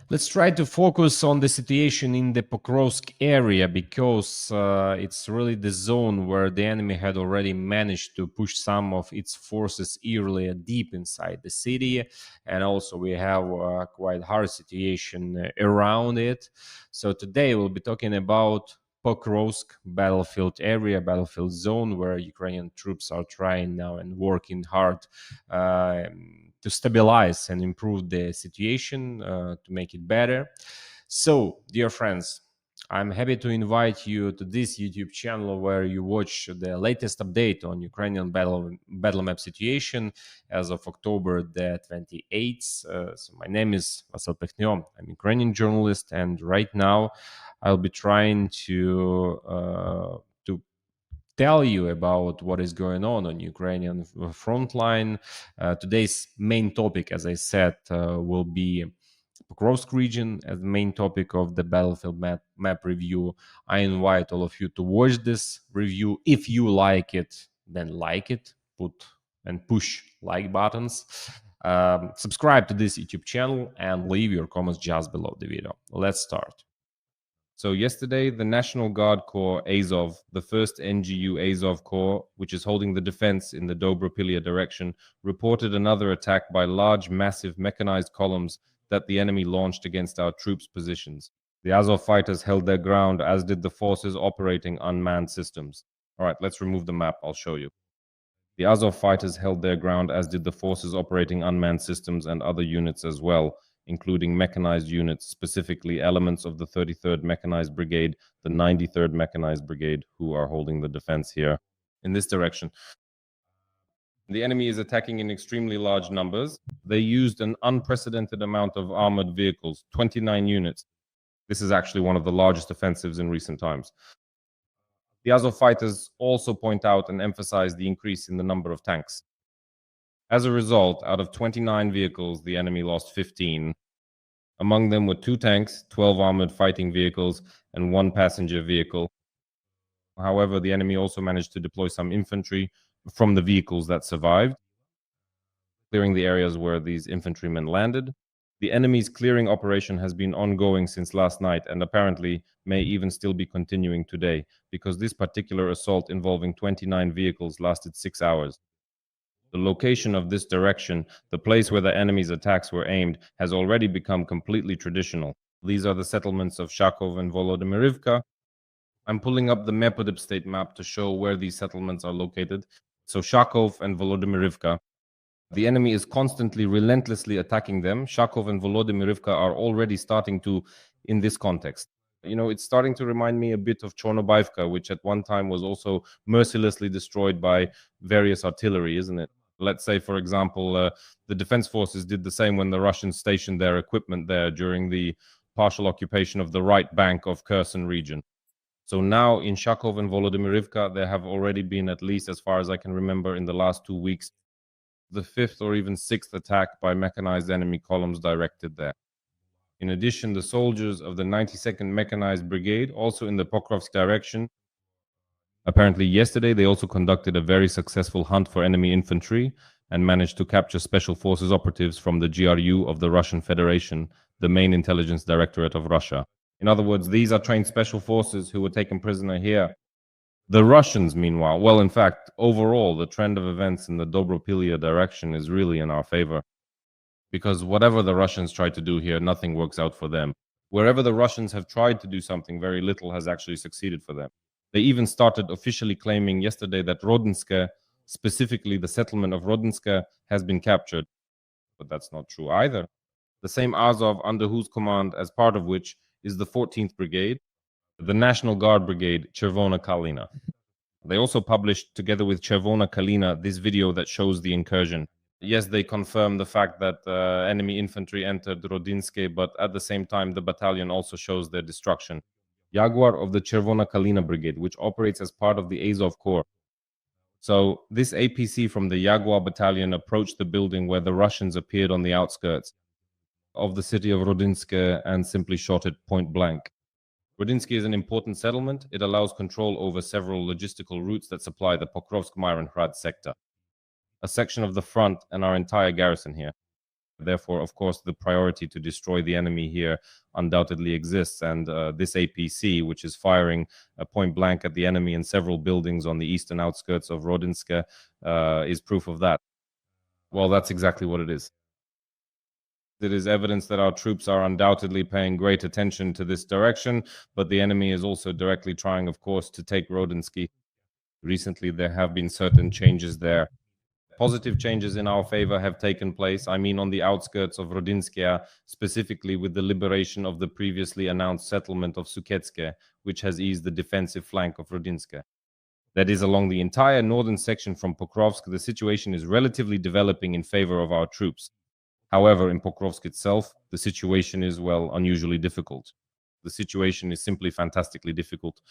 Let's try to focus on the situation in the Pokrovsk area because it's really the zone where the enemy had already managed to push some of its forces earlier deep inside the city, and also we have a quite hard situation around it. So today we'll be talking about Pokrovsk battlefield area, battlefield zone, where Ukrainian troops are trying now and working hard to stabilize and improve the situation, to make it better. So, dear friends, I'm happy to invite you to this YouTube channel where you watch the latest update on Ukrainian battle map situation as of October the 28th. So my name is Vasyl Pekhno. I'm a Ukrainian journalist, and right now I'll be trying to tell you about what is going on Ukrainian front line. Today's main topic, as I said, will be Pokrovsk region as the main topic of the battlefield map review. I invite all of you to watch this review. If you like it, then like it, put and push like buttons. Subscribe to this YouTube channel and leave your comments just below the video. Let's start. So yesterday, the National Guard Corps Azov, the first NGU Azov Corps, which is holding the defense in the Dobropillia direction, reported another attack by large, massive mechanized columns that the enemy launched against our troops' positions. The Azov fighters held their ground, as did the forces operating unmanned systems. All right, let's remove the map. I'll show you. The Azov fighters held their ground, as did the forces operating unmanned systems and other units as well, including mechanized units, specifically elements of the 33rd Mechanized Brigade, the 93rd Mechanized Brigade, who are holding the defense here in this direction. The enemy is attacking in extremely large numbers. They used an unprecedented amount of armored vehicles, 29 units. This is actually one of the largest offensives in recent times. The Azov fighters also point out and emphasize the increase in the number of tanks. As a result, out of 29 vehicles, the enemy lost 15. Among them were 2 tanks, 12 armored fighting vehicles, and 1 passenger vehicle. However, the enemy also managed to deploy some infantry from the vehicles that survived, clearing the areas where these infantrymen landed. The enemy's clearing operation has been ongoing since last night and apparently may even still be continuing today, because this particular assault involving 29 vehicles lasted 6 hours. The location of this direction, the place where the enemy's attacks were aimed, has already become completely traditional. These are the settlements of Shakhove and Vladimyrivka. I'm pulling up the DeepState map to show where these settlements are located. So Shakhove and Vladimyrivka. The enemy is constantly, relentlessly attacking them. Shakhove and Vladimyrivka are already starting to, in this context. You know, it's starting to remind me a bit of Chornobaivka, which at one time was also mercilessly destroyed by various artillery, isn't it? Let's say, for example, the defense forces did the same when the Russians stationed their equipment there during the partial occupation of the right bank of Kherson region. So now in Shakhove and Volodymyrivka, there have already been, at least as far as I can remember, in the last 2 weeks, the 5th or even 6th attack by mechanized enemy columns directed there. In addition, the soldiers of the 92nd Mechanized Brigade, also in the Pokrovsk direction, apparently yesterday they also conducted a very successful hunt for enemy infantry and managed to capture special forces operatives from the GRU of the Russian Federation, the main intelligence directorate of Russia. In other words, these are trained special forces who were taken prisoner here. The Russians, meanwhile, well, in fact, overall, the trend of events in the Dobropillia direction is really in our favor. Because whatever the Russians try to do here, nothing works out for them. Wherever the Russians have tried to do something, very little has actually succeeded for them. They even started officially claiming yesterday that Rodynske, specifically the settlement of Rodynske, has been captured. But that's not true either. The same Azov, under whose command, as part of which, is the 14th Brigade, the National Guard Brigade, Chervona Kalina. They also published, together with Chervona Kalina, this video that shows the incursion. Yes, they confirm the fact that enemy infantry entered Rodynske, but at the same time, the battalion also shows their destruction. Jaguar of the Chervona Kalina Brigade, which operates as part of the Azov Corps. So this APC from the Jaguar battalion approached the building where the Russians appeared on the outskirts of the city of Rodynske and simply shot it point blank. Rodynske is an important settlement. It allows control over several logistical routes that supply the Pokrovsk-Myronhrad sector, a section of the front and our entire garrison here. Therefore, of course, the priority to destroy the enemy here undoubtedly exists. And this APC, which is firing point blank at the enemy in several buildings on the eastern outskirts of Rodynske, is proof of that. Well, that's exactly what it is. It is evidence that our troops are undoubtedly paying great attention to this direction, but the enemy is also directly trying, of course, to take Rodynske. Recently, there have been certain changes there. Positive changes in our favor have taken place. I mean, on the outskirts of Rodynske, specifically with the liberation of the previously announced settlement of Syrskyi, which has eased the defensive flank of Rodynske. That is, along the entire northern section from Pokrovsk, the situation is relatively developing in favor of our troops. However, in Pokrovsk itself, the situation is, well, unusually difficult. The situation is simply fantastically difficult.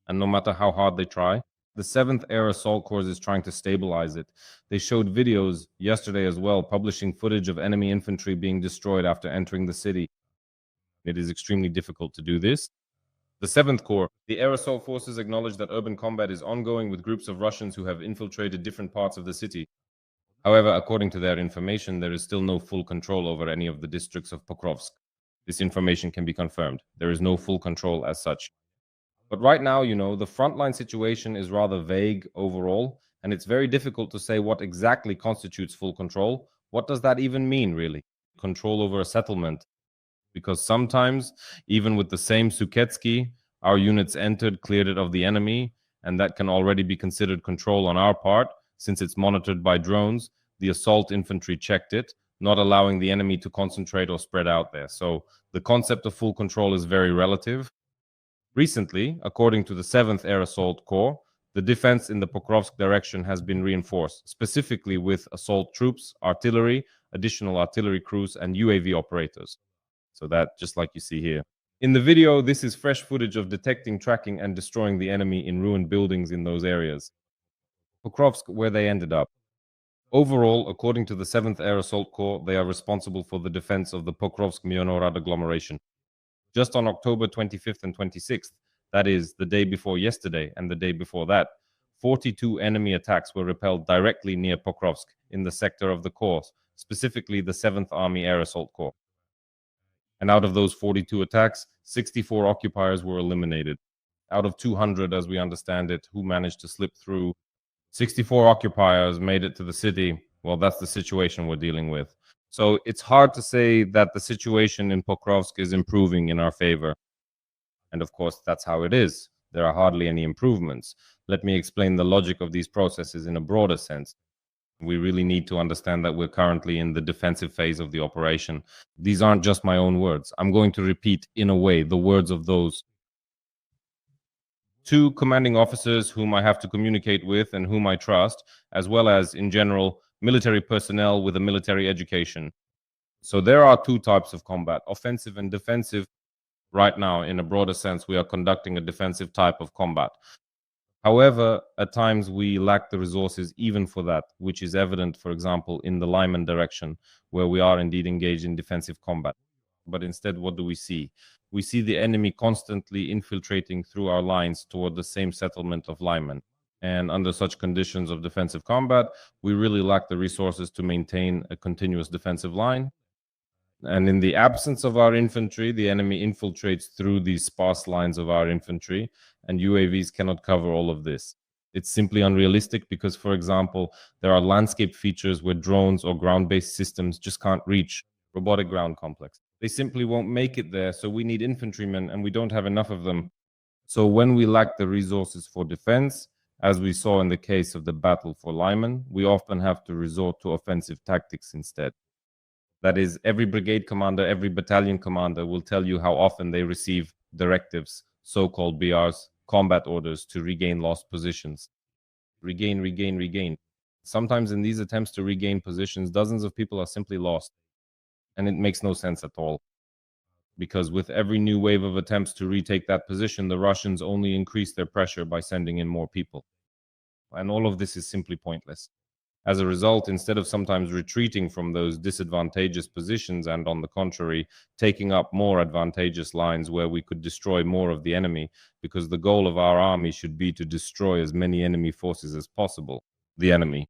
And no matter how hard they try, the 7th Air Assault Corps is trying to stabilize it. They showed videos yesterday as well, publishing footage of enemy infantry being destroyed after entering the city. It is extremely difficult to do this. The 7th Corps, the air assault forces acknowledge that urban combat is ongoing with groups of Russians who have infiltrated different parts of the city. However, according to their information, there is still no full control over any of the districts of Pokrovsk. This information can be confirmed. There is no full control as such. But right now, the frontline situation is rather vague overall, and it's very difficult to say what exactly constitutes full control. What does that even mean, really? Control over a settlement. Because sometimes, even with the same Syrskyi, our units entered, cleared it of the enemy, and that can already be considered control on our part, since it's monitored by drones. The assault infantry checked it, not allowing the enemy to concentrate or spread out there. So the concept of full control is very relative. Recently, according to the 7th Air Assault Corps, the defense in the Pokrovsk direction has been reinforced, specifically with assault troops, artillery, additional artillery crews, and UAV operators. So that, just like you see here. In the video, this is fresh footage of detecting, tracking, and destroying the enemy in ruined buildings in those areas. Pokrovsk, where they ended up. Overall, according to the 7th Air Assault Corps, they are responsible for the defense of the Pokrovsk-Mionorad agglomeration. Just on October 25th and 26th, that is, the day before yesterday and the day before that, 42 enemy attacks were repelled directly near Pokrovsk in the sector of the Corps, specifically the 7th Army Air Assault Corps. And out of those 42 attacks, 64 occupiers were eliminated. Out of 200, as we understand it, who managed to slip through, 64 occupiers made it to the city. Well, that's the situation we're dealing with. So it's hard to say that the situation in Pokrovsk is improving in our favor. And of course, that's how it is. There are hardly any improvements. Let me explain the logic of these processes in a broader sense. We really need to understand that we're currently in the defensive phase of the operation. These aren't just my own words. I'm going to repeat, in a way, the words of those two commanding officers whom I have to communicate with and whom I trust, as well as, in general, military personnel with a military education. So there are two types of combat, offensive and defensive. Right now, in a broader sense, we are conducting a defensive type of combat. However, at times we lack the resources even for that, which is evident, for example, in the Lyman direction, where we are indeed engaged in defensive combat. But instead, what do we see? We see the enemy constantly infiltrating through our lines toward the same settlement of Lyman. And under such conditions of defensive combat, we really lack the resources to maintain a continuous defensive line. And in the absence of our infantry, the enemy infiltrates through these sparse lines of our infantry, and UAVs cannot cover all of this. It's simply unrealistic because, for example, there are landscape features where drones or ground-based systems just can't reach. Robotic ground complex. They simply won't make it there, so we need infantrymen, and we don't have enough of them. So when we lack the resources for defense, as we saw in the case of the battle for Lyman, we often have to resort to offensive tactics instead. That is, every brigade commander, every battalion commander will tell you how often they receive directives, so-called BRs, combat orders to regain lost positions. Regain, regain, regain. Sometimes in these attempts to regain positions, dozens of people are simply lost. And it makes no sense at all. Because with every new wave of attempts to retake that position, the Russians only increase their pressure by sending in more people. And all of this is simply pointless. As a result, instead of sometimes retreating from those disadvantageous positions and, on the contrary, taking up more advantageous lines where we could destroy more of the enemy, because the goal of our army should be to destroy as many enemy forces as possible. The enemy,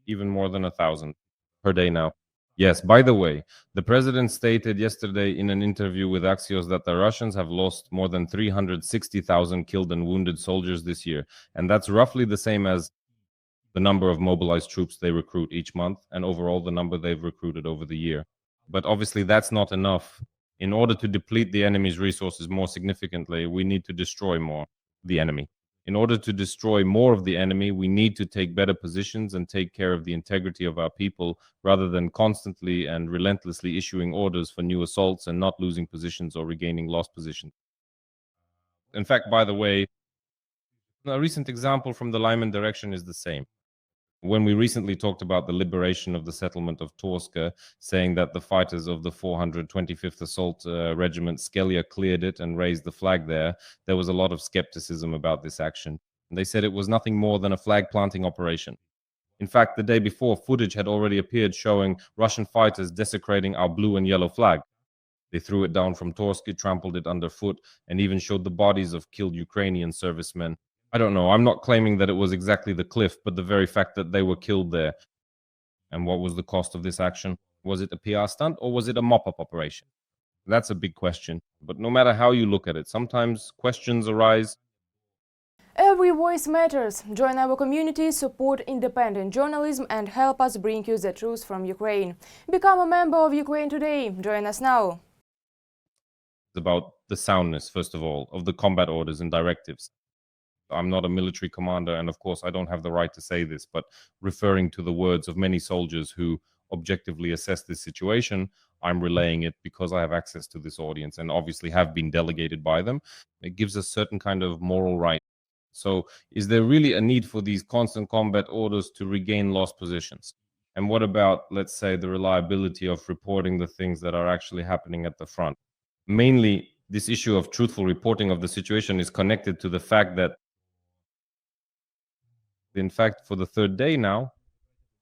even more than 1,000 per day now. Yes, by the way, the president stated yesterday in an interview with Axios that the Russians have lost more than 360,000 killed and wounded soldiers this year. And that's roughly the same as the number of mobilized troops they recruit each month and overall the number they've recruited over the year. But obviously, that's not enough. In order to deplete the enemy's resources more significantly, we need to destroy more the enemy. In order to destroy more of the enemy, we need to take better positions and take care of the integrity of our people rather than constantly and relentlessly issuing orders for new assaults and not losing positions or regaining lost positions. In fact, by the way, a recent example from the Lyman direction is the same. When we recently talked about the liberation of the settlement of Torska, saying that the fighters of the 425th Assault Regiment Skelia cleared it and raised the flag there was a lot of skepticism about this action. And they said it was nothing more than a flag planting operation. In fact, the day before, footage had already appeared showing Russian fighters desecrating our blue and yellow flag. They threw it down from Torsk, trampled it underfoot, and even showed the bodies of killed Ukrainian servicemen. I don't know. I'm not claiming that it was exactly the cliff, but the very fact that they were killed there. And what was the cost of this action? Was it a PR stunt or was it a mop up operation? That's a big question. But no matter how you look at it, sometimes questions arise. Every voice matters. Join our community, support independent journalism, and help us bring you the truth from Ukraine. Become a member of Ukraine Today. Join us now. About the soundness, first of all, of the combat orders and directives. I'm not a military commander, and of course, I don't have the right to say this, but referring to the words of many soldiers who objectively assess this situation, I'm relaying it because I have access to this audience and obviously have been delegated by them. It gives a certain kind of moral right. So, is there really a need for these constant combat orders to regain lost positions? And what about, let's say, the reliability of reporting the things that are actually happening at the front? Mainly, this issue of truthful reporting of the situation is connected to the fact that, in fact, for the third day now,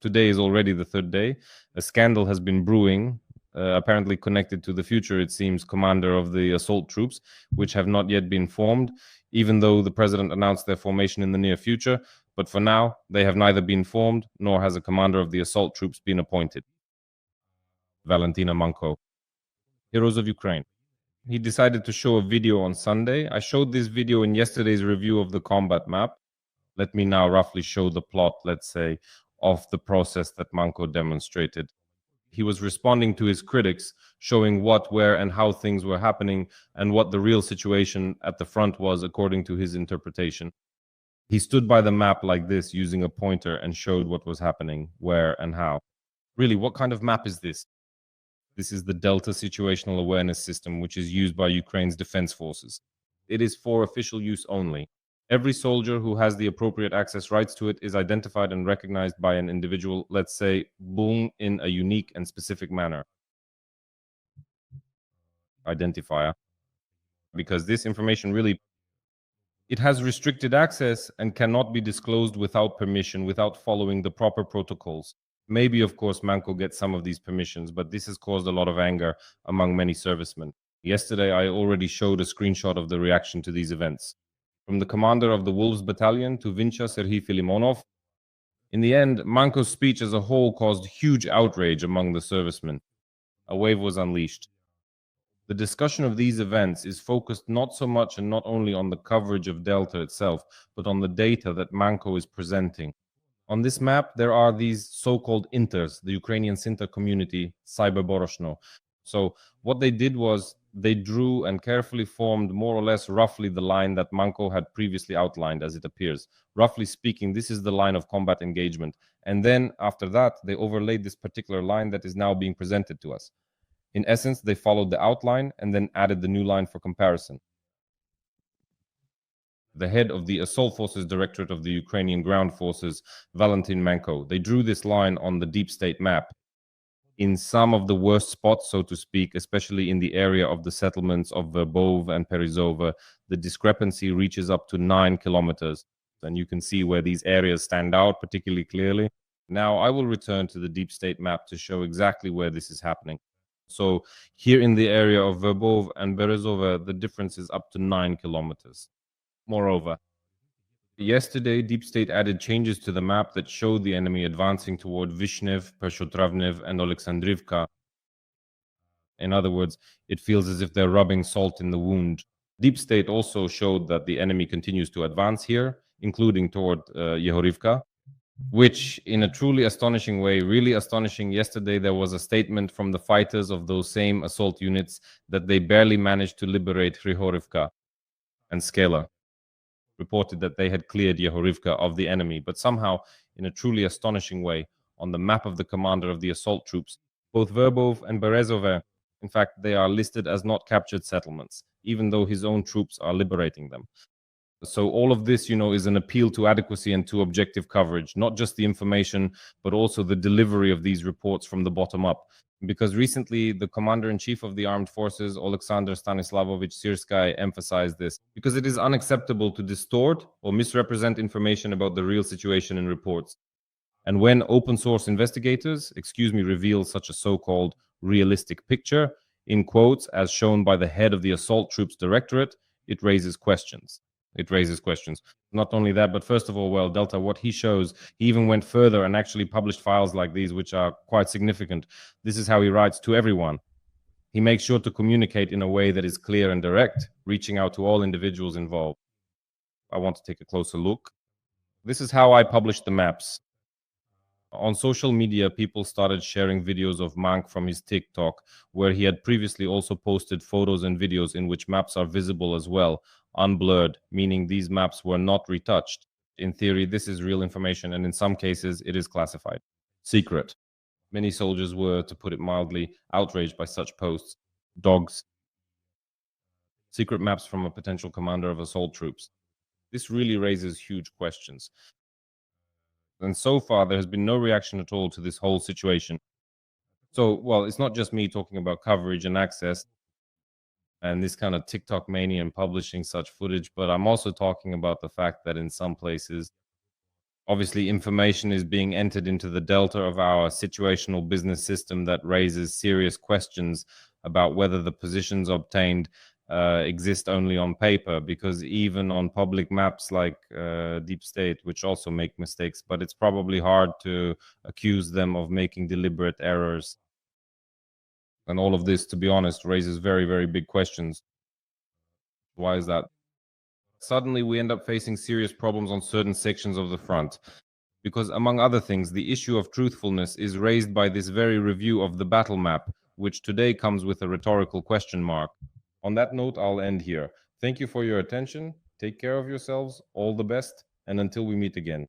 today is already the third day, a scandal has been brewing, apparently connected to the future, it seems, commander of the assault troops, which have not yet been formed, even though the president announced their formation in the near future. But for now, they have neither been formed, nor has a commander of the assault troops been appointed. Valentyn Manko, Heroes of Ukraine. He decided to show a video on Sunday. I showed this video in yesterday's review of the combat map. Let me now roughly show the plot, let's say, of the process that Manko demonstrated. He was responding to his critics, showing what, where, and how things were happening, and what the real situation at the front was according to his interpretation. He stood by the map like this, using a pointer, and showed what was happening, where, and how. Really, what kind of map is this? This is the Delta Situational Awareness System, which is used by Ukraine's defense forces. It is for official use only. Every soldier who has the appropriate access rights to it is identified and recognized by an individual, let's say, boom, in a unique and specific manner. Identifier. Because this information really, it has restricted access and cannot be disclosed without permission, without following the proper protocols. Maybe, of course, Manko gets some of these permissions, but this has caused a lot of anger among many servicemen. Yesterday, I already showed a screenshot of the reaction to these events. From the commander of the Wolves Battalion to Vincha Serhiy Filimonov. In the end, Manko's speech as a whole caused huge outrage among the servicemen. A wave was unleashed. The discussion of these events is focused not so much and not only on the coverage of Delta itself, but on the data that Manko is presenting. On this map, there are these so-called inters, the Ukrainian Sinter community, Cyberboroshno. So what they did was they drew and carefully formed more or less roughly the line that Manko had previously outlined as it appears. Roughly speaking, this is the line of combat engagement. And then after that, they overlaid this particular line that is now being presented to us. In essence, they followed the outline and then added the new line for comparison. The head of the Assault Forces Directorate of the Ukrainian Ground Forces, Valentyn Manko. They drew this line on the DeepState map in some of the worst spots, so to speak, especially in the area of the settlements of Verbov and Perizova. The discrepancy reaches up to 9 kilometers. And you can see where these areas stand out particularly clearly. Now, I will return to the DeepState map to show exactly where this is happening. So here in the area of Verbov and Berezova, the difference is up to 9 kilometers. Moreover, Yesterday, DeepState added changes to the map that showed the enemy advancing toward Vishnev, Pershotravnev, and Oleksandrivka. In other words, it feels as if they're rubbing salt in the wound. DeepState also showed that the enemy continues to advance here, including toward Yehorivka, which, in a truly astonishing way, really astonishing. Yesterday, there was a statement from the fighters of those same assault units that they barely managed to liberate Hrihorivka, and Skela reported that they had cleared Yehorivka of the enemy, but somehow, in a truly astonishing way, on the map of the commander of the assault troops, both Verbov and Berezove, in fact, they are listed as not captured settlements, even though his own troops are liberating them. So all of this, is an appeal to adequacy and to objective coverage, not just the information, but also the delivery of these reports from the bottom up. Because recently, the commander-in-chief of the armed forces, Alexander Stanislavovich Syrskyi, emphasized this, because it is unacceptable to distort or misrepresent information about the real situation in reports. And when open source investigators, reveal such a so-called realistic picture, in quotes, as shown by the head of the Assault Troops Directorate, it raises questions. Not only that, but first of all, well, Delta, what he shows, he even went further and actually published files like these, which are quite significant. This is how he writes to everyone. He makes sure to communicate in a way that is clear and direct, reaching out to all individuals involved. I want to take a closer look. This is how I published the maps. On social media, people started sharing videos of Mank from his TikTok, where he had previously also posted photos and videos in which maps are visible as well, unblurred, meaning these maps were not retouched. In theory, this is real information, and in some cases, it is classified. Secret. Many soldiers were, to put it mildly, outraged by such posts. Dogs. Secret maps from a potential commander of assault troops. This really raises huge questions. And so far, there has been no reaction at all to this whole situation. So, well, it's not just me talking about coverage and access and this kind of TikTok mania and publishing such footage, but I'm also talking about the fact that in some places, obviously, information is being entered into the delta of our situational business system that raises serious questions about whether the positions obtained exist only on paper, because even on public maps like DeepState, which also make mistakes, but it's probably hard to accuse them of making deliberate errors. And all of this, to be honest, raises very, very big questions. Why is that? Suddenly, we end up facing serious problems on certain sections of the front. Because, among other things, the issue of truthfulness is raised by this very review of the battle map, which today comes with a rhetorical question mark. On that note, I'll end here. Thank you for your attention. Take care of yourselves. All the best. And until we meet again.